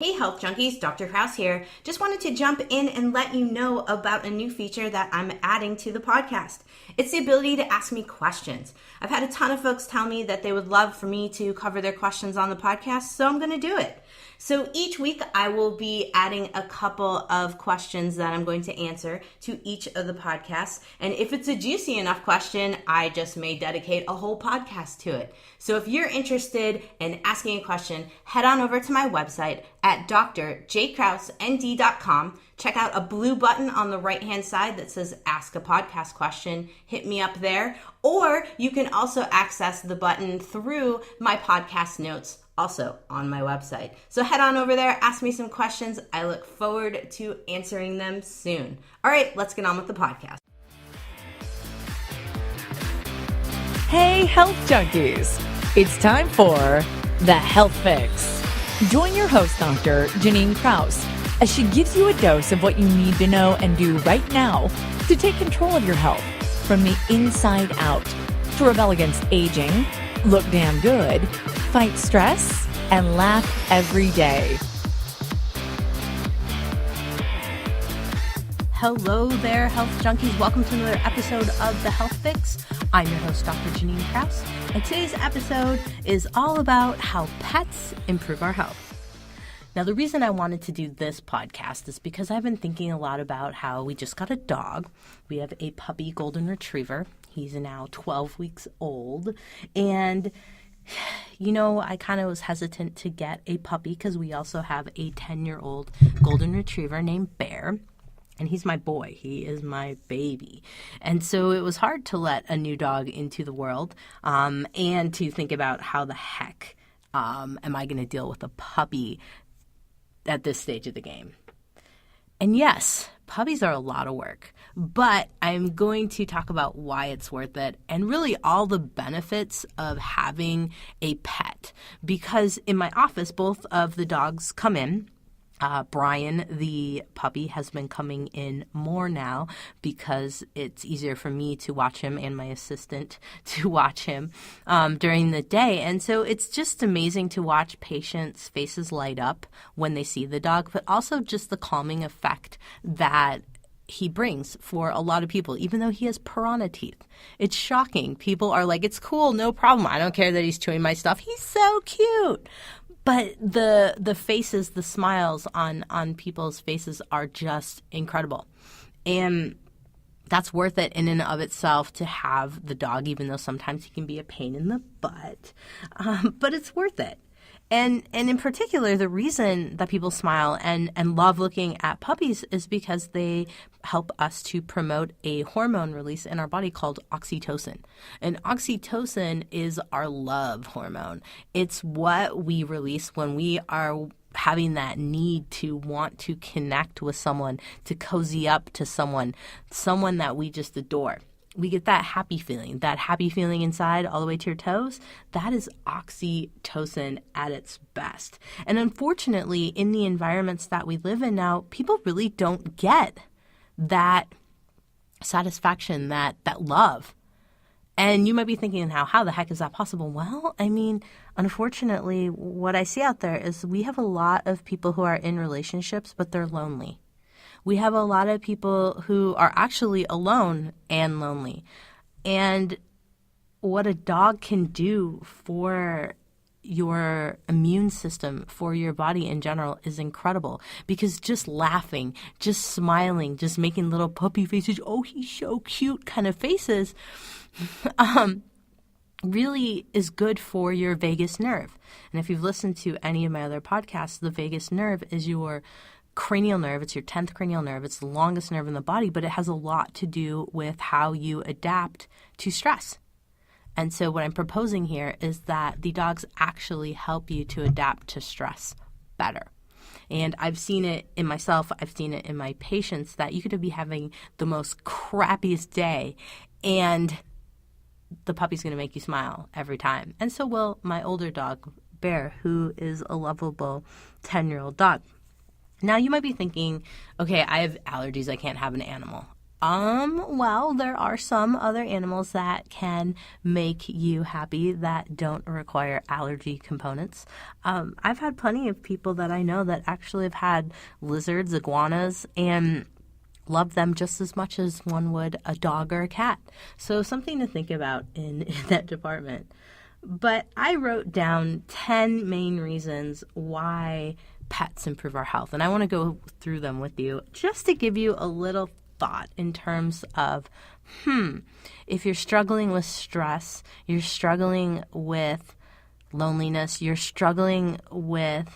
Hey Health Junkies, Dr. Krause here. Just wanted to jump in and let you know about a new feature that I'm adding to the podcast. It's the ability to ask me questions. I've had a ton of folks tell me that they would love for me to cover their questions on the podcast, so I'm going to do it. So each week I will be adding a couple of questions that I'm going to answer to each of the podcasts. And if it's a juicy enough question, I just may dedicate a whole podcast to it. So if you're interested in asking a question, head on over to my website at drjkrausend.com. Check out a blue button on the right-hand side that says Ask a Podcast Question. Hit me up there. Or you can also access the button through my podcast notes, also on my website. So head on over there, ask me some questions. I look forward to answering them soon. All right, let's get on with the podcast. Hey, Health Junkies! It's time for The Health Fix. Join your host, Dr. Janine Krause, as she gives you a dose of what you need to know and do right now to take control of your health from the inside out, to rebel against aging, look damn good, fight stress, and laugh every day. Hello there, Health Junkies. Welcome to another episode of The Health Fix. I'm your host, Dr. Janine Krause, and today's episode is all about how pets improve our health. Now, the reason I wanted to do this podcast is because I've been thinking a lot about how we just got a dog. We have a puppy golden retriever. He's now 12 weeks old, and you know, I kind of was hesitant to get a puppy because we also have a 10-year-old golden retriever named Bear. And he's my boy. He is my baby. And so it was hard to let a new dog into the world and to think about how the heck am I going to deal with a puppy at this stage of the game. And yes, puppies are a lot of work, but I'm going to talk about why it's worth it and really all the benefits of having a pet. Because in my office, both of the dogs come in. Brian, the puppy, has been coming in more now because it's easier for me to watch him and my assistant to watch him during the day. And so it's just amazing to watch patients' faces light up when they see the dog, but also just the calming effect that he brings for a lot of people, even though he has piranha teeth. It's shocking. People are like, it's cool, no problem. I don't care that he's chewing my stuff. He's so cute. But the faces, the smiles on people's faces are just incredible. And that's worth it in and of itself to have the dog, even though sometimes he can be a pain in the butt. But it's worth it. And in particular, the reason that people smile and love looking at puppies is because they help us to promote a hormone release in our body called oxytocin. And oxytocin is our love hormone. It's what we release when we are having that need to want to connect with someone, to cozy up to someone that we just adore. We get that happy feeling inside all the way to your toes. That is oxytocin at its best. And unfortunately, in the environments that we live in now, people really don't get that satisfaction, that love. And you might be thinking, how the heck is that possible? Well, I mean, unfortunately, what I see out there is we have a lot of people who are in relationships, but they're lonely. We have a lot of people who are actually alone and lonely. And what a dog can do for your immune system, for your body in general, is incredible. Because just laughing, just smiling, just making little puppy faces, oh, he's so cute kind of faces, really is good for your vagus nerve. And if you've listened to any of my other podcasts, the vagus nerve is your cranial nerve. It's your 10th cranial nerve. It's the longest nerve in the body, but it has a lot to do with how you adapt to stress. And so what I'm proposing here is that the dogs actually help you to adapt to stress better. And I've seen it in myself. I've seen it in my patients that you could be having the most crappiest day and the puppy's going to make you smile every time. And so will my older dog, Bear, who is a lovable 10-year-old dog. Now, you might be thinking, okay, I have allergies. I can't have an animal. Well, there are some other animals that can make you happy that don't require allergy components. I've had plenty of people that I know that actually have had lizards, iguanas, and love them just as much as one would a dog or a cat. So something to think about in that department. But I wrote down 10 main reasons why pets improve our health, and I want to go through them with you just to give you a little thought in terms of, if you're struggling with stress, you're struggling with loneliness, you're struggling with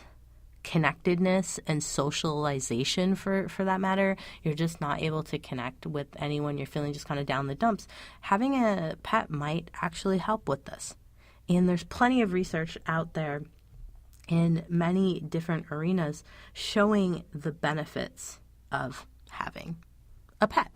connectedness and socialization for that matter, you're just not able to connect with anyone, you're feeling just kind of down the dumps, having a pet might actually help with this. And there's plenty of research out there in many different arenas showing the benefits of having a pet.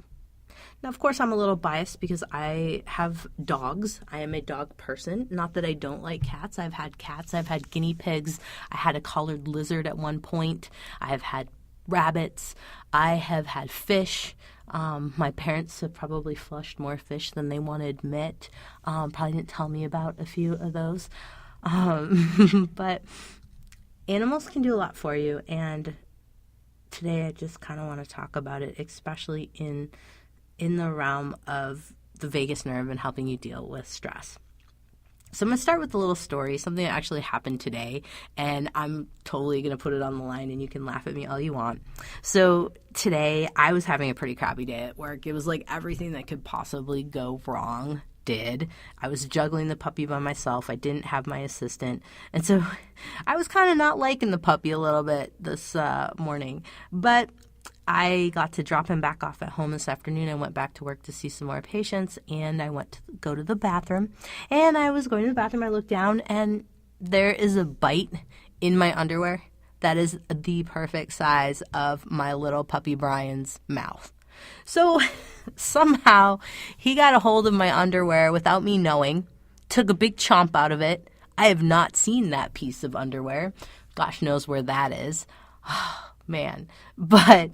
Now, of course, I'm a little biased because I have dogs. I am a dog person. Not that I don't like cats. I've had cats. I've had guinea pigs. I had a collared lizard at one point. I've had rabbits. I have had fish. My parents have probably flushed more fish than they want to admit. Probably didn't tell me about a few of those. But animals can do a lot for you, and today I just kind of want to talk about it, especially in the realm of the vagus nerve and helping you deal with stress. So I'm going to start with a little story, something that actually happened today, and I'm totally going to put it on the line, and you can laugh at me all you want. So today, I was having a pretty crappy day at work. It was like everything that could possibly go wrong did. I was juggling the puppy by myself. I didn't have my assistant, and so I was kind of not liking the puppy a little bit this morning, but I got to drop him back off at home this afternoon. I went back to work to see some more patients, and I went to go to the bathroom. And I was going to the bathroom. I looked down, and there is a bite in my underwear that is the perfect size of my little puppy Brian's mouth. So somehow he got a hold of my underwear without me knowing, took a big chomp out of it. I have not seen that piece of underwear. Gosh knows where that is. Man, but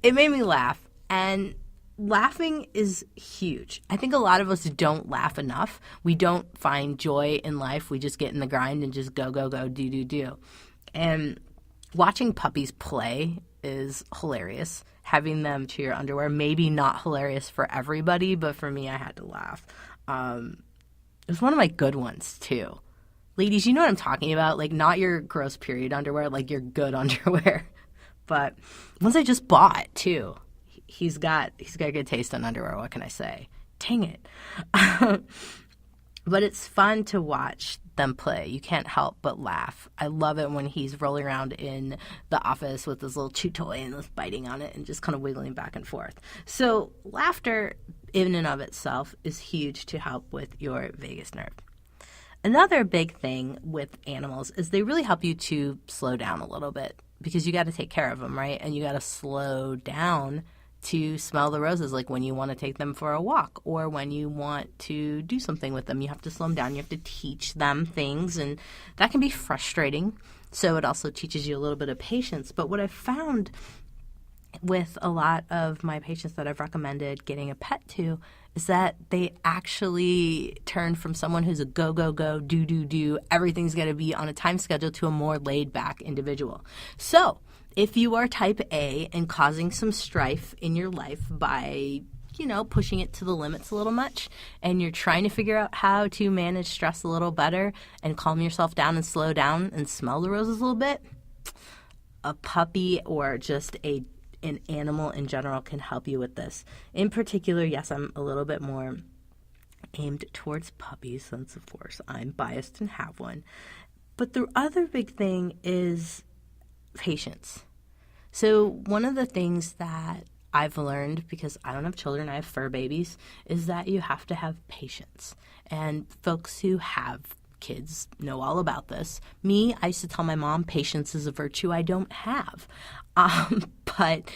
it made me laugh, and laughing is huge. I think a lot of us don't laugh enough. We don't find joy in life. We just get in the grind and just go, do. And watching puppies play is hilarious. Having them chew your underwear, maybe not hilarious for everybody, but for me, I had to laugh. It was one of my good ones, too. Ladies, you know what I'm talking about? Like, not your gross period underwear, like your good underwear. But ones I just bought, too. He's got a good taste in underwear. What can I say? Dang it. But it's fun to watch them play. You can't help but laugh. I love it when he's rolling around in the office with his little chew toy and just biting on it and just kind of wiggling back and forth. So laughter in and of itself is huge to help with your vagus nerve. Another big thing with animals is they really help you to slow down a little bit, because you got to take care of them, right? And you got to slow down to smell the roses, like when you want to take them for a walk or when you want to do something with them. You have to slow them down. You have to teach them things, and that can be frustrating. So it also teaches you a little bit of patience. But what I've found with a lot of my patients that I've recommended getting a pet to is that they actually turn from someone who's a go, do, everything's got to be on a time schedule, to a more laid-back individual. So if you are type A and causing some strife in your life by, pushing it to the limits a little much, and you're trying to figure out how to manage stress a little better and calm yourself down and slow down and smell the roses a little bit, a puppy or just an animal in general can help you with this. In particular, yes, I'm a little bit more aimed towards puppies, since of course I'm biased and have one. But the other big thing is patience. So one of the things that I've learned, because I don't have children, I have fur babies, is that you have to have patience. And folks who have kids know all about this. Me, I used to tell my mom patience is a virtue I don't have. But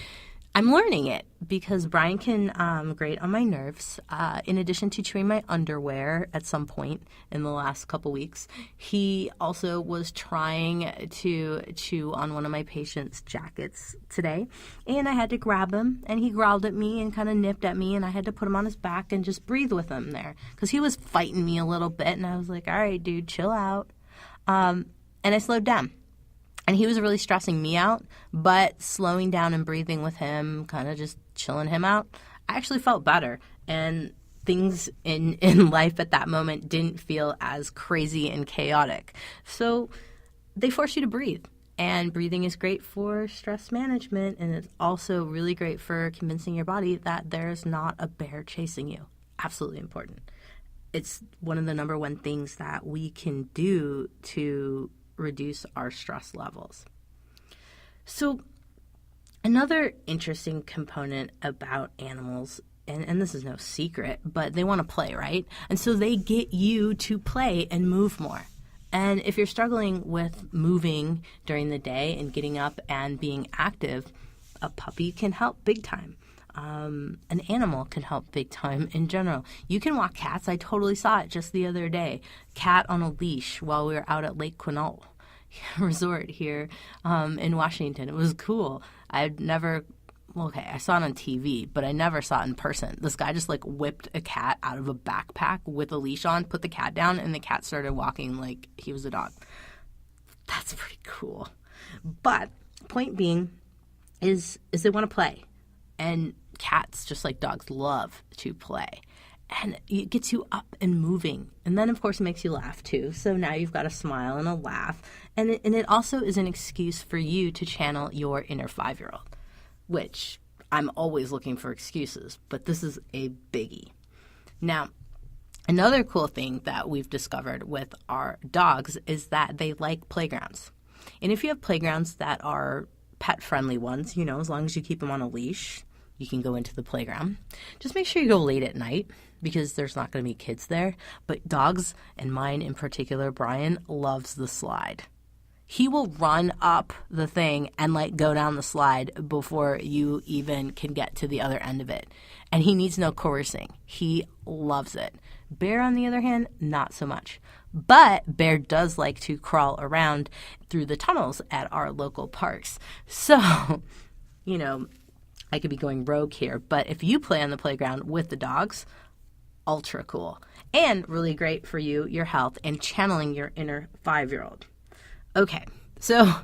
I'm learning it because Brian can grate on my nerves. In addition to chewing my underwear at some point in the last couple weeks, he also was trying to chew on one of my patient's jackets today. And I had to grab him, and he growled at me and kind of nipped at me, and I had to put him on his back and just breathe with him there because he was fighting me a little bit. And I was like, all right, dude, chill out. And I slowed down. And he was really stressing me out, but slowing down and breathing with him, kind of just chilling him out, I actually felt better. And things in life at that moment didn't feel as crazy and chaotic. So they force you to breathe. And breathing is great for stress management, and it's also really great for convincing your body that there's not a bear chasing you. Absolutely important. It's one of the number one things that we can do to reduce our stress levels. So another interesting component about animals, and this is no secret, but they want to play, right? And so they get you to play and move more. And if you're struggling with moving during the day and getting up and being active, a puppy can help big time. An animal can help big time in general. You can walk cats. I totally saw it just the other day. Cat on a leash while we were out at Lake Quinault Resort here in Washington. It was cool. I saw it on TV, but I never saw it in person. This guy just whipped a cat out of a backpack with a leash on, put the cat down, and the cat started walking like he was a dog. That's pretty cool. But point being is they want to play. And cats, just like dogs, love to play. And it gets you up and moving. And then, of course, it makes you laugh, too. So now you've got a smile and a laugh. And it also is an excuse for you to channel your inner 5-year-old, which I'm always looking for excuses. But this is a biggie. Now, another cool thing that we've discovered with our dogs is that they like playgrounds. And if you have playgrounds that are pet-friendly ones, as long as you keep them on a leash, you can go into the playground. Just make sure you go late at night because there's not going to be kids there. But dogs, and mine in particular, Brian, loves the slide. He will run up the thing and go down the slide before you even can get to the other end of it. And he needs no coercing. He loves it. Bear, on the other hand, not so much. But Bear does like to crawl around through the tunnels at our local parks. So, I could be going rogue here, but if you play on the playground with the dogs, ultra cool. And really great for you, your health, and channeling your inner 5-year-old. Okay, so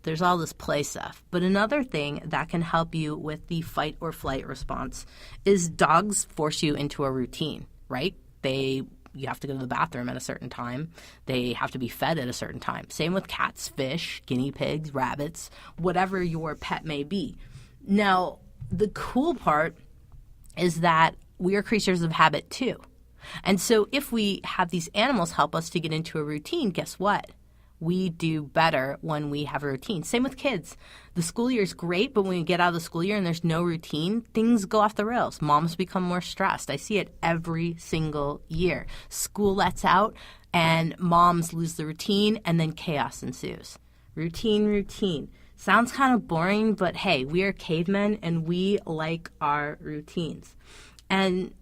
there's all this play stuff. But another thing that can help you with the fight or flight response is dogs force you into a routine, right? You have to go to the bathroom at a certain time. They have to be fed at a certain time. Same with cats, fish, guinea pigs, rabbits, whatever your pet may be. Now, the cool part is that we are creatures of habit too. And so if we have these animals help us to get into a routine, guess what? We do better when we have a routine. Same with kids. The school year is great, but when we get out of the school year and there's no routine, things go off the rails. Moms become more stressed. I see it every single year. School lets out and moms lose the routine and then chaos ensues. Routine. Sounds kind of boring, but hey, we are cavemen and we like our routines. And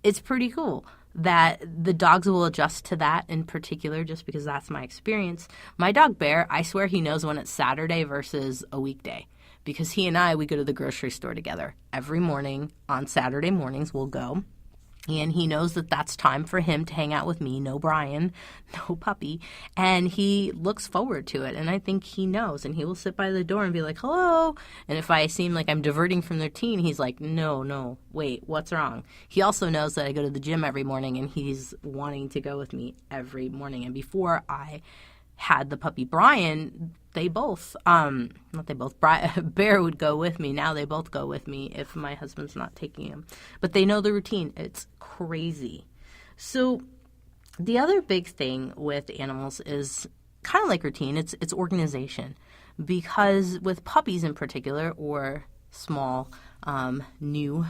it's pretty cool that the dogs will adjust to that in particular, just because that's my experience. My dog Bear, I swear he knows when it's Saturday versus a weekday, because he and we go to the grocery store together every morning. On Saturday mornings, we'll go. And he knows that that's time for him to hang out with me. No Brian, no puppy. And he looks forward to it. And I think he knows. And he will sit by the door and be like, hello. And if I seem like I'm diverting from the routine, he's like, no, wait, what's wrong? He also knows that I go to the gym every morning and he's wanting to go with me every morning. And before I had the puppy Brian, Bear would go with me. Now they both go with me if my husband's not taking him. But they know the routine. It's crazy. So the other big thing with animals is kind of like routine. It's organization. Because with puppies in particular, or small new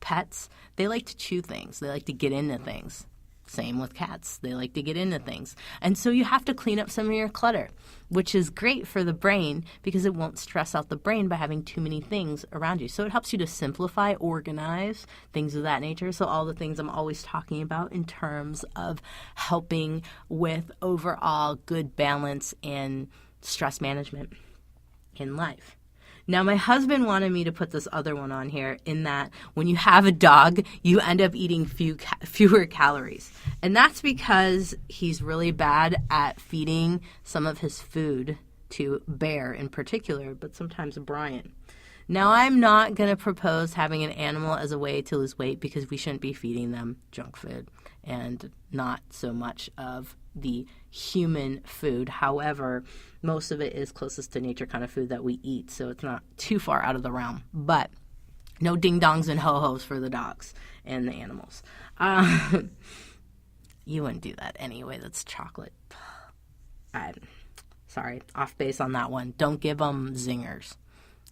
pets, they like to chew things. They like to get into things. Same with cats. They like to get into things. And so you have to clean up some of your clutter, which is great for the brain because it won't stress out the brain by having too many things around you. So it helps you to simplify, organize, things of that nature. So all the things I'm always talking about in terms of helping with overall good balance and stress management in life. Now, my husband wanted me to put this other one on here in that when you have a dog, you end up eating fewer calories. And that's because he's really bad at feeding some of his food to Bear in particular, but sometimes Brian. Now, I'm not going to propose having an animal as a way to lose weight because we shouldn't be feeding them junk food and not so much of the human food. However, most of it is closest to nature kind of food that we eat, so it's not too far out of the realm. But no ding-dongs and ho-hos for the dogs and the animals. You wouldn't do that anyway. That's chocolate. Sorry, off base on that one. Don't give them zingers,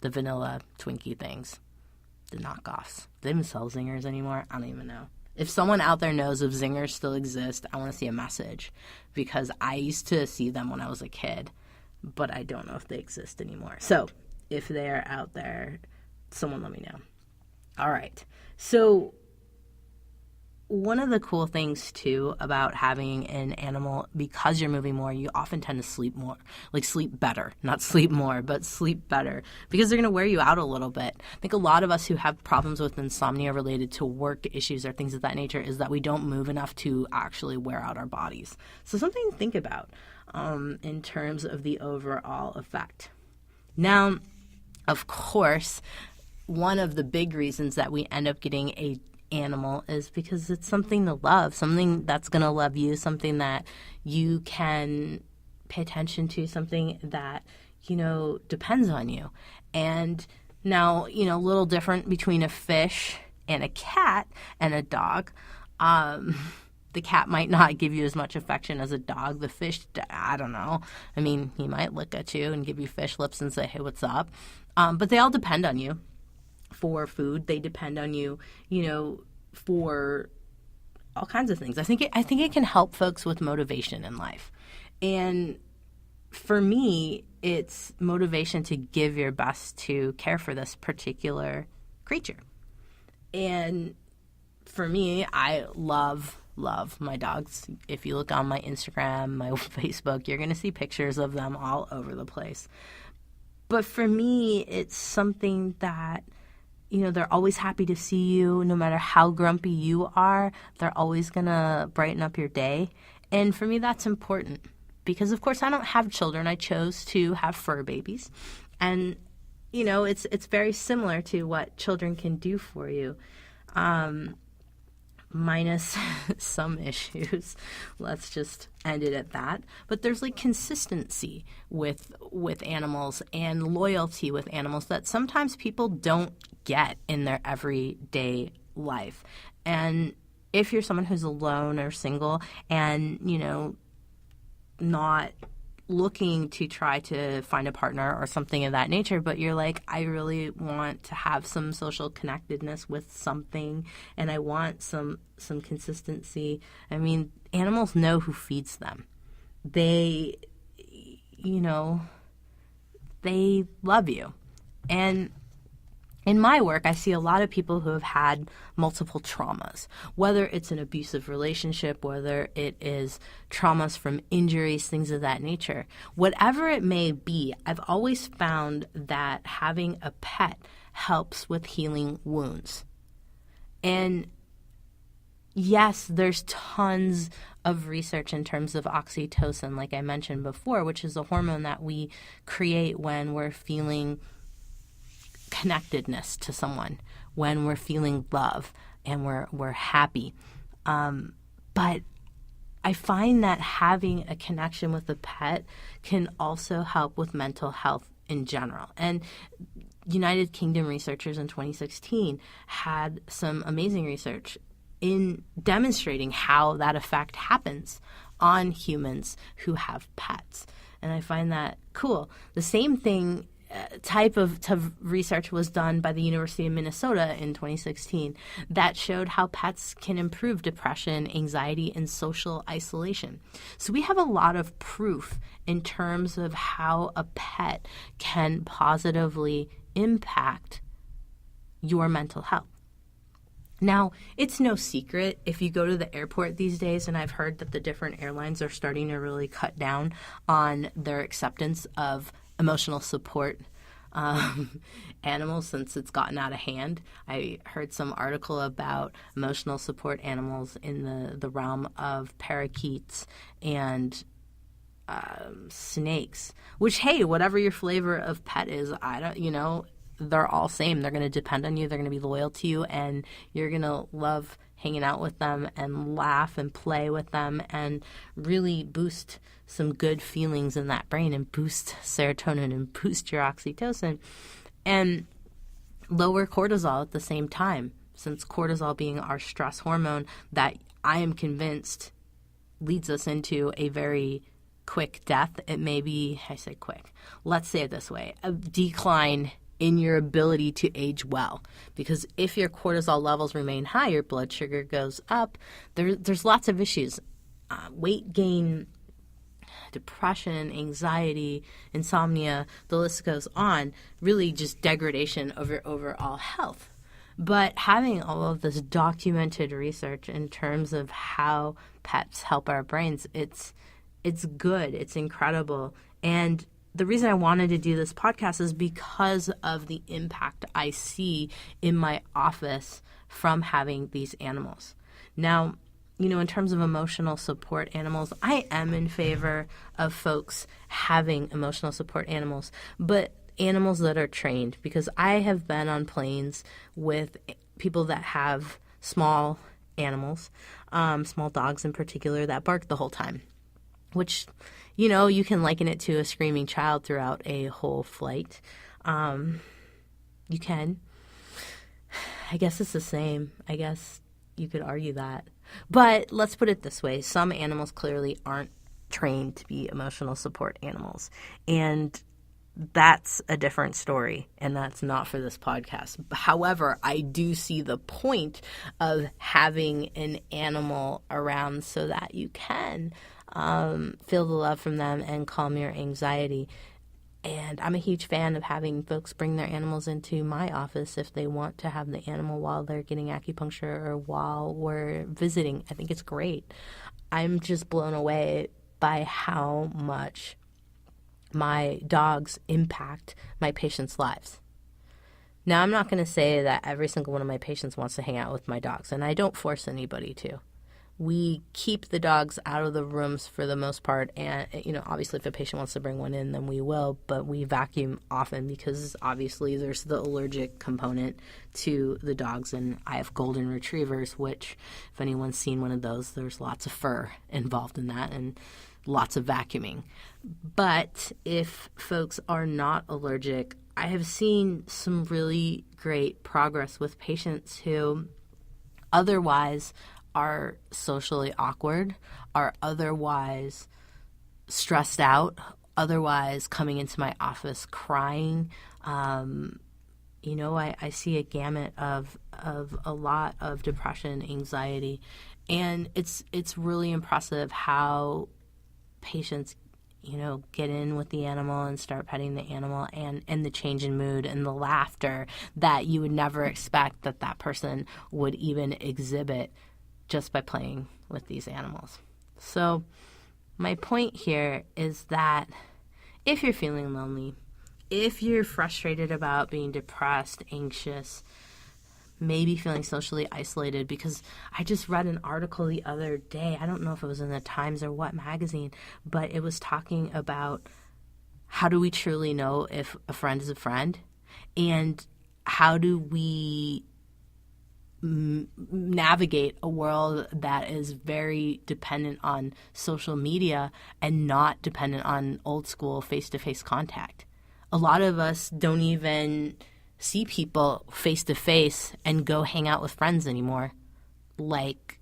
the vanilla Twinkie things, the knockoffs. Do they even sell zingers anymore? I don't even know. If someone out there knows if zingers still exist, I want to see a message because I used to see them when I was a kid, but I don't know if they exist anymore. So if they are out there, someone let me know. All right. So one of the cool things, too, about having an animal, because you're moving more, you often tend to sleep more, like sleep better, not sleep more, but sleep better, because they're going to wear you out a little bit. I think a lot of us who have problems with insomnia related to work issues or things of that nature is that we don't move enough to actually wear out our bodies. So something to think about in terms of the overall effect. Now, of course, one of the big reasons that we end up getting a animal is because it's something to love, something that's going to love you, something that you can pay attention to, something that, depends on you. And now, a little different between a fish and a cat and a dog. The cat might not give you as much affection as a dog. The fish, I don't know. I mean, he might look at you and give you fish lips and say, hey, what's up? But they all depend on you for food. They depend on you, for all kinds of things. I think it can help folks with motivation in life. And for me, it's motivation to give your best to care for this particular creature. And for me, I love my dogs. If you look on my Instagram, my Facebook, you're going to see pictures of them all over the place. But for me, it's something that, they're always happy to see you. No matter how grumpy you are, they're always going to brighten up your day. And for me, that's important because, of course, I don't have children. I chose to have fur babies. And, it's very similar to what children can do for you. Minus some issues. Let's just end it at that. But there's consistency with animals and loyalty with animals that sometimes people don't get in their everyday life. And if you're someone who's alone or single and, not looking to try to find a partner or something of that nature, but you're like, I really want to have some social connectedness with something and I want some consistency. I mean, animals know who feeds them. They, they love you. And in my work, I see a lot of people who have had multiple traumas, whether it's an abusive relationship, whether it is traumas from injuries, things of that nature. Whatever it may be, I've always found that having a pet helps with healing wounds. And yes, there's tons of research in terms of oxytocin, like I mentioned before, which is a hormone that we create when we're feeling connectedness to someone, when we're feeling love and we're happy. But I find that having a connection with a pet can also help with mental health in general. And United Kingdom researchers in 2016 had some amazing research in demonstrating how that effect happens on humans who have pets. And I find that cool. The same thing type of research was done by the University of Minnesota in 2016 that showed how pets can improve depression, anxiety, and social isolation. So we have a lot of proof in terms of how a pet can positively impact your mental health. Now, it's no secret if you go to the airport these days, and I've heard that the different airlines are starting to really cut down on their acceptance of emotional support animals since it's gotten out of hand. I heard some article about emotional support animals in the realm of parakeets and snakes, which, hey, whatever your flavor of pet is, they're all same. They're going to depend on you. They're going to be loyal to you, and you're going to love hanging out with them and laugh and play with them and really boost some good feelings in that brain and boost serotonin and boost your oxytocin and lower cortisol at the same time, since cortisol being our stress hormone that I am convinced leads us into a very quick death. It may be, I say quick, let's say it this way, a decline in your ability to age well. Because if your cortisol levels remain high, your blood sugar goes up. There's lots of issues. Weight gain, depression, anxiety, insomnia, the list goes on. Really just degradation of your overall health. But having all of this documented research in terms of how pets help our brains, it's good. It's incredible. And the reason I wanted to do this podcast is because of the impact I see in my office from having these animals. Now, in terms of emotional support animals, I am in favor of folks having emotional support animals, but animals that are trained, because I have been on planes with people that have small animals, small dogs in particular, that bark the whole time, which you can liken it to a screaming child throughout a whole flight. You can. I guess it's the same. I guess you could argue that. But let's put it this way. Some animals clearly aren't trained to be emotional support animals. And that's a different story, and that's not for this podcast. However, I do see the point of having an animal around so that you can feel the love from them and calm your anxiety. And I'm a huge fan of having folks bring their animals into my office if they want to have the animal while they're getting acupuncture or while we're visiting. I think it's great. I'm just blown away by how much my dogs impact my patients' lives. Now, I'm not going to say that every single one of my patients wants to hang out with my dogs, and I don't force anybody to. We keep the dogs out of the rooms for the most part, and obviously if a patient wants to bring one in, then we will, but we vacuum often because obviously there's the allergic component to the dogs, and I have golden retrievers, which if anyone's seen one of those, there's lots of fur involved in that and lots of vacuuming. But if folks are not allergic, I have seen some really great progress with patients who otherwise are socially awkward, are otherwise stressed out, otherwise coming into my office crying. I see a gamut of a lot of depression, anxiety, and it's really impressive how patients get in with the animal and start petting the animal, and the change in mood and the laughter that you would never expect that person would even exhibit just by playing with these animals. So my point here is that if you're feeling lonely, if you're frustrated about being depressed, anxious, maybe feeling socially isolated, because I just read an article the other day, I don't know if it was in the Times or what magazine, but it was talking about how do we truly know if a friend is a friend, and how do we navigate a world that is very dependent on social media and not dependent on old school face-to-face contact. A lot of us don't even see people face-to-face and go hang out with friends anymore like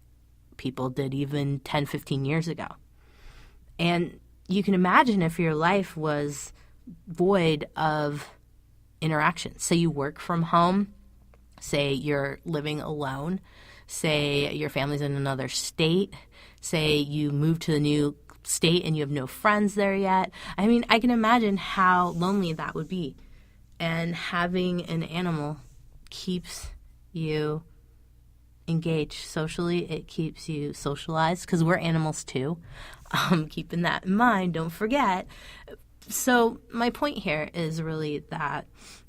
people did even 10, 15 years ago. And you can imagine if your life was void of interactions. Say you work from home, say you're living alone, say your family's in another state, say you move to the new state and you have no friends there yet. I mean, I can imagine how lonely that would be. And having an animal keeps you engaged socially. It keeps you socialized because we're animals too. Keeping that in mind, don't forget. So my point here is really that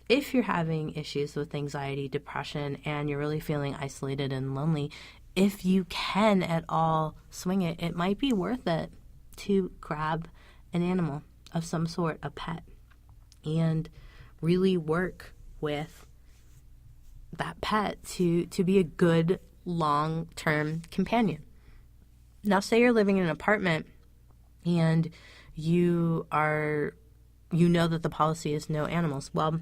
if you're having issues with anxiety, depression, and you're really feeling isolated and lonely, if you can at all swing it, it might be worth it to grab an animal of some sort, a pet, and really work with that pet to be a good long-term companion. Now, say you're living in an apartment and you know that the policy is no animals. Well,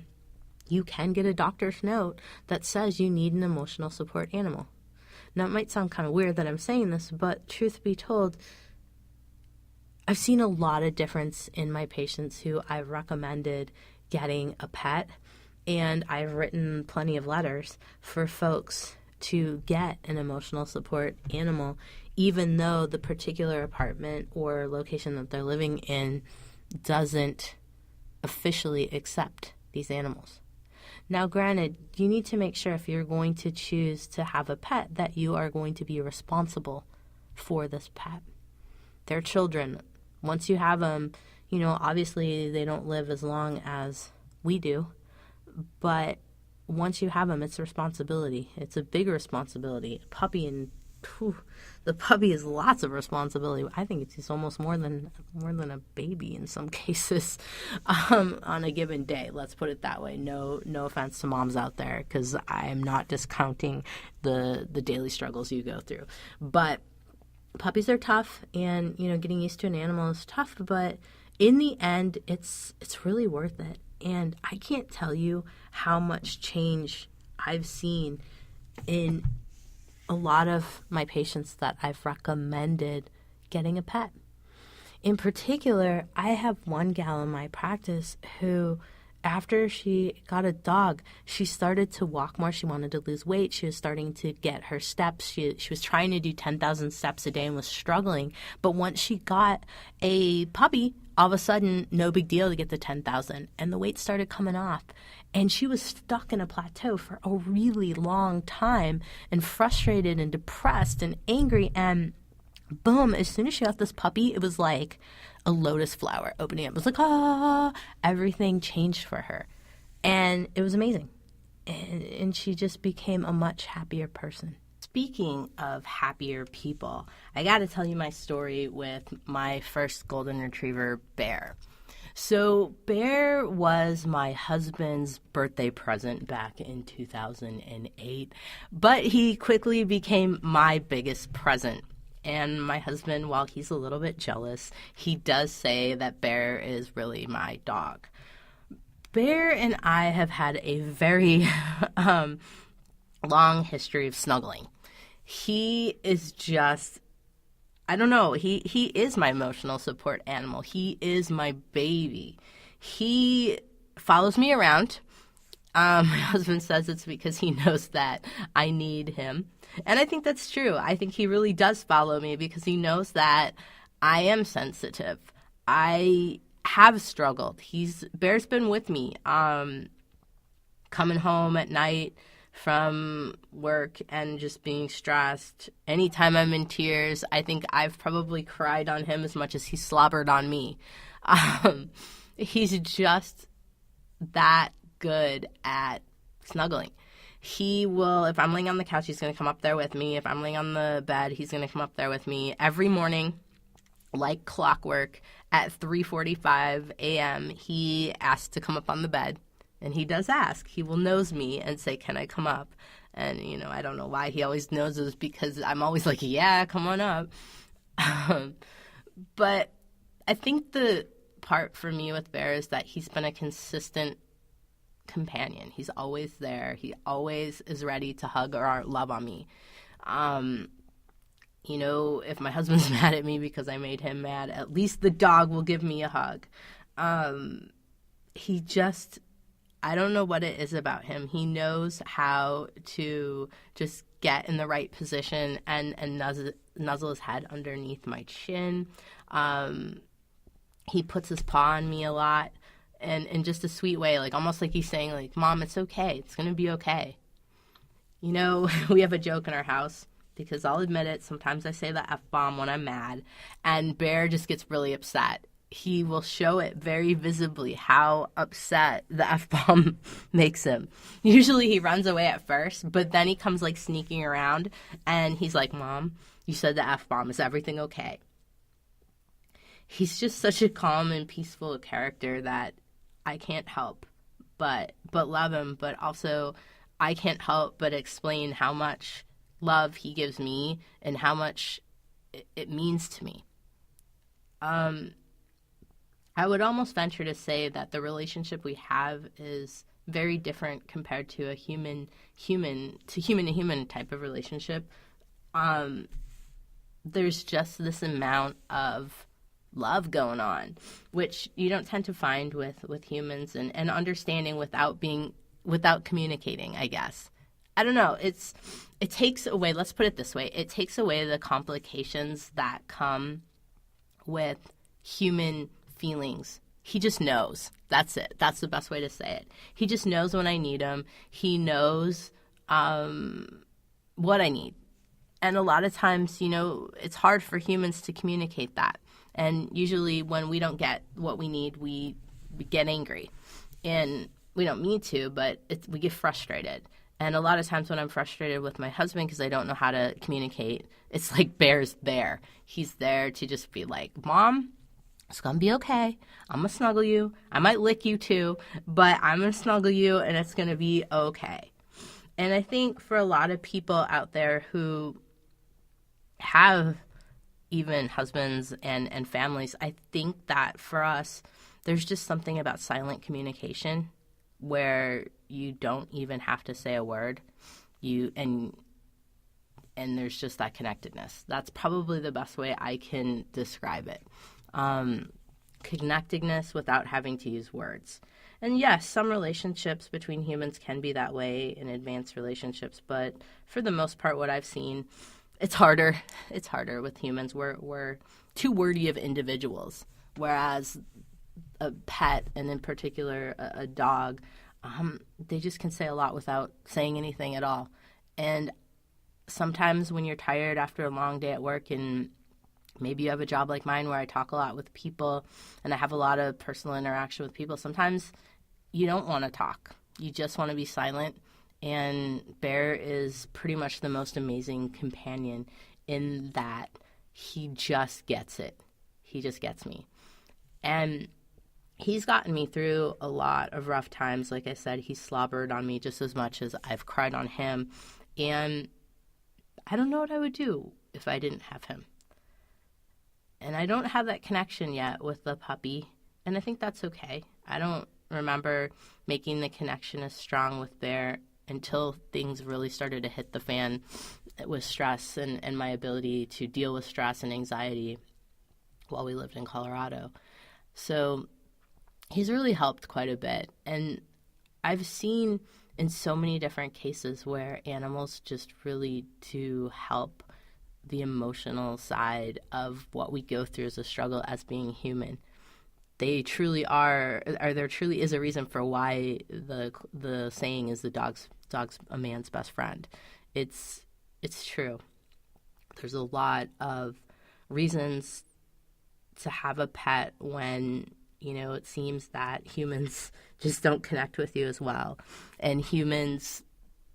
you can get a doctor's note that says you need an emotional support animal. Now, it might sound kind of weird that I'm saying this, but truth be told, I've seen a lot of difference in my patients who I've recommended getting a pet, and I've written plenty of letters for folks to get an emotional support animal, even though the particular apartment or location that they're living in doesn't officially accept these animals. Now, granted, you need to make sure if you're going to choose to have a pet that you are going to be responsible for this pet. They're children. Once you have them, obviously they don't live as long as we do, but once you have them, it's a responsibility. It's a big responsibility. The puppy is lots of responsibility. I think it's almost more than a baby in some cases on a given day. Let's put it that way. No offense to moms out there, because I'm not discounting the daily struggles you go through. But puppies are tough, and getting used to an animal is tough. But in the end, it's really worth it. And I can't tell you how much change I've seen in a lot of my patients that I've recommended getting a pet. In particular, I have one gal in my practice who, after she got a dog, she started to walk more. She wanted to lose weight. She was starting to get her steps. She was trying to do 10,000 steps a day and was struggling. But once she got a puppy, all of a sudden, no big deal to get to 10,000. And the weight started coming off. And she was stuck in a plateau for a really long time and frustrated and depressed and angry. And boom, as soon as she got this puppy, it was like a lotus flower opening up. It was like, everything changed for her. And it was amazing. And she just became a much happier person. Speaking of happier people, I got to tell you my story with my first golden retriever, Bear. So Bear was my husband's birthday present back in 2008, but he quickly became my biggest present. And my husband, while he's a little bit jealous, he does say that Bear is really my dog. Bear and I have had a very long history of snuggling. He is just, I don't know, he is my emotional support animal. He is my baby. He follows me around. My husband says it's because he knows that I need him. And I think that's true. I think he really does follow me because he knows that I am sensitive. I have struggled. Bear's been with me, coming home at night from work and just being stressed. Anytime I'm in tears, I think I've probably cried on him as much as he slobbered on me. He's just that good at snuggling. He will, if I'm laying on the couch, he's going to come up there with me. If I'm laying on the bed, he's going to come up there with me every morning, like clockwork. At 3:45 a.m., he asks to come up on the bed. And he does ask. He will nose me and say, can I come up? And, I don't know why he always noses, because I'm always like, yeah, come on up. But I think the part for me with Bear is that he's been a consistent companion. He's always there. He always is ready to hug or love on me. If my husband's mad at me because I made him mad, at least the dog will give me a hug. He just I don't know what it is about him. He knows how to just get in the right position and nuzzle his head underneath my chin. He puts his paw on me a lot, and in just a sweet way, like almost like he's saying, like, Mom, it's okay. It's going to be okay. You know, we have a joke in our house, because I'll admit it, sometimes I say the F-bomb when I'm mad, and Bear just gets really upset. He will show it very visibly how upset the F-bomb makes him. Usually he runs away at first, but then he comes like sneaking around, and he's like, Mom, you said the F-bomb. Is everything okay? He's just such a calm and peaceful character that I can't help but love him, but also I can't help but explain how much love he gives me and how much it means to me. I would almost venture to say that the relationship we have is very different compared to a human to human type of relationship. There's just this amount of love going on, which you don't tend to find with humans, and understanding without communicating, I guess. I don't know. It takes away, let's put it this way, it takes away the complications that come with human feelings. He just knows. That's it. That's the best way to say it. He just knows when I need him. He knows what I need. And a lot of times, you know, it's hard for humans to communicate that. And usually when we don't get what we need, we get angry. And we don't mean to, but we get frustrated. And a lot of times when I'm frustrated with my husband because I don't know how to communicate, it's like Bear's there. He's there to just be like, Mom, it's going to be okay. I'm going to snuggle you. I might lick you too, but I'm going to snuggle you and it's going to be okay. And I think for a lot of people out there who have even husbands and families, I think that for us, there's just something about silent communication where you don't even have to say a word. And there's just that connectedness. That's probably the best way I can describe it. Connectedness without having to use words. And yes, some relationships between humans can be that way in advanced relationships, but for the most part, what I've seen, it's harder. It's harder with humans. We're too wordy of individuals, whereas a pet, and in particular a dog, they just can say a lot without saying anything at all. And sometimes when you're tired after a long day at work, and maybe you have a job like mine where I talk a lot with people and I have a lot of personal interaction with people, sometimes you don't want to talk. You just want to be silent. And Bear is pretty much the most amazing companion in that he just gets it. He just gets me. And he's gotten me through a lot of rough times. Like I said, he slobbered on me just as much as I've cried on him. And I don't know what I would do if I didn't have him. And I don't have that connection yet with the puppy. And I think that's okay. I don't remember making the connection as strong with Bear until things really started to hit the fan with stress and my ability to deal with stress and anxiety while we lived in Colorado. So he's really helped quite a bit. And I've seen in so many different cases where animals just really do help the emotional side of what we go through as a struggle as being human. They truly are, or there truly is a reason for why the saying is the dog's a man's best friend. It's true. There's a lot of reasons to have a pet when, you know, it seems that humans just don't connect with you as well. And humans,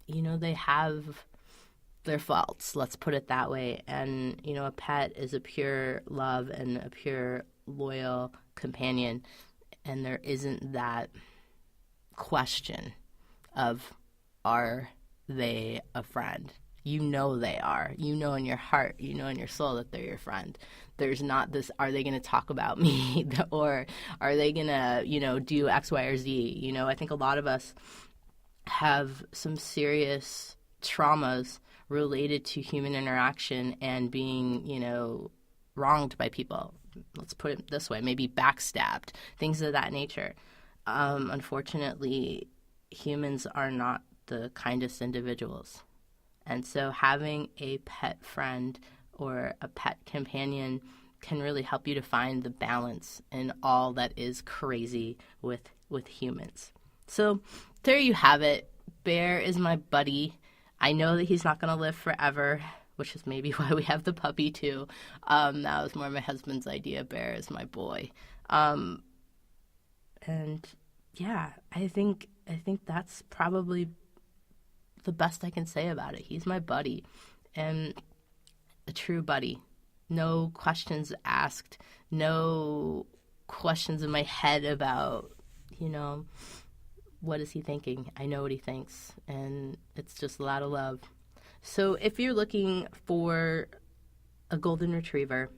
you know, they have their faults, let's put it that way. And, you know, a pet is a pure love and a pure loyal companion. And there isn't that question of, are they a friend? You know they are. You know in your heart, you know in your soul that they're your friend. There's not this, are they going to talk about me? Or are they going to, you know, do X, Y, or Z? You know, I think a lot of us have some serious traumas related to human interaction and being, you know, wronged by people. Let's put it this way, maybe backstabbed, things of that nature. Unfortunately, humans are not the kindest individuals. And so having a pet friend or a pet companion can really help you to find the balance in all that is crazy with humans. So there you have it. Bear is my buddy. I know that he's not going to live forever, which is maybe why we have the puppy too. That was more my husband's idea. Bear is my boy. And yeah, I think that's probably the best I can say about it. He's my buddy, and a true buddy. No questions asked, no questions in my head about, what is he thinking? I know what he thinks, and it's just a lot of love. So if you're looking for a golden retriever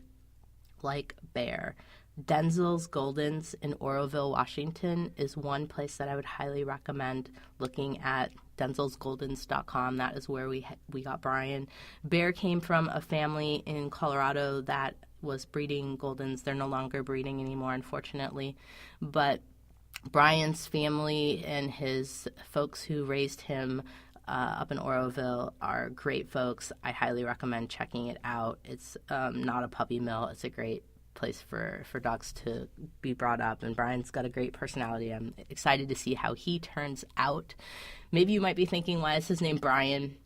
like Bear, Denzel's Goldens in Oroville, Washington is one place that I would highly recommend looking at. denzelsgoldens.com. That is where we got Brian. Bear came from a family in Colorado that was breeding Goldens. They're no longer breeding anymore, unfortunately. But Brian's family and his folks who raised him up in Oroville are great folks. I highly recommend checking it out. It's not a puppy mill. It's a great place for dogs to be brought up, and Brian's got a great personality. I'm excited to see how he turns out. Maybe you might be thinking, why is his name Brian?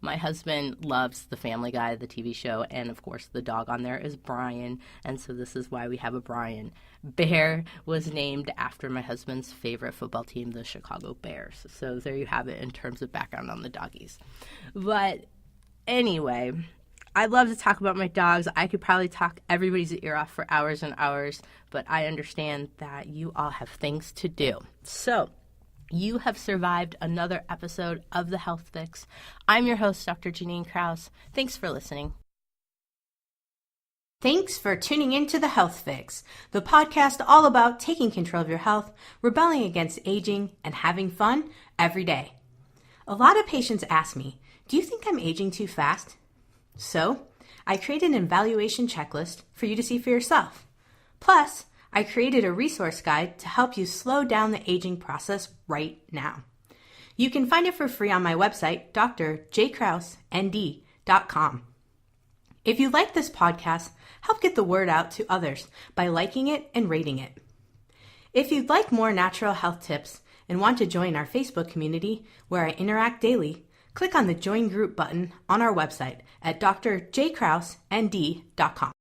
My husband loves the Family Guy, the TV show, and of course the dog on there is Brian, and so this is why we have a Brian. Bear was named after my husband's favorite football team, the Chicago Bears. So there you have it in terms of background on the doggies. But anyway, I love to talk about my dogs. I could probably talk everybody's ear off for hours and hours, but I understand that you all have things to do. So you have survived another episode of The Health Fix. I'm your host, Dr. Janine Krause. Thanks for listening. Thanks for tuning in to The Health Fix, the podcast all about taking control of your health, rebelling against aging, and having fun every day. A lot of patients ask me, do you think I'm aging too fast? So, I created an evaluation checklist for you to see for yourself. Plus, I created a resource guide to help you slow down the aging process right now. You can find it for free on my website, drjkrausend.com. If you like this podcast, help get the word out to others by liking it and rating it. If you'd like more natural health tips and want to join our Facebook community where I interact daily, click on the Join Group button on our website at drjkrausend.com.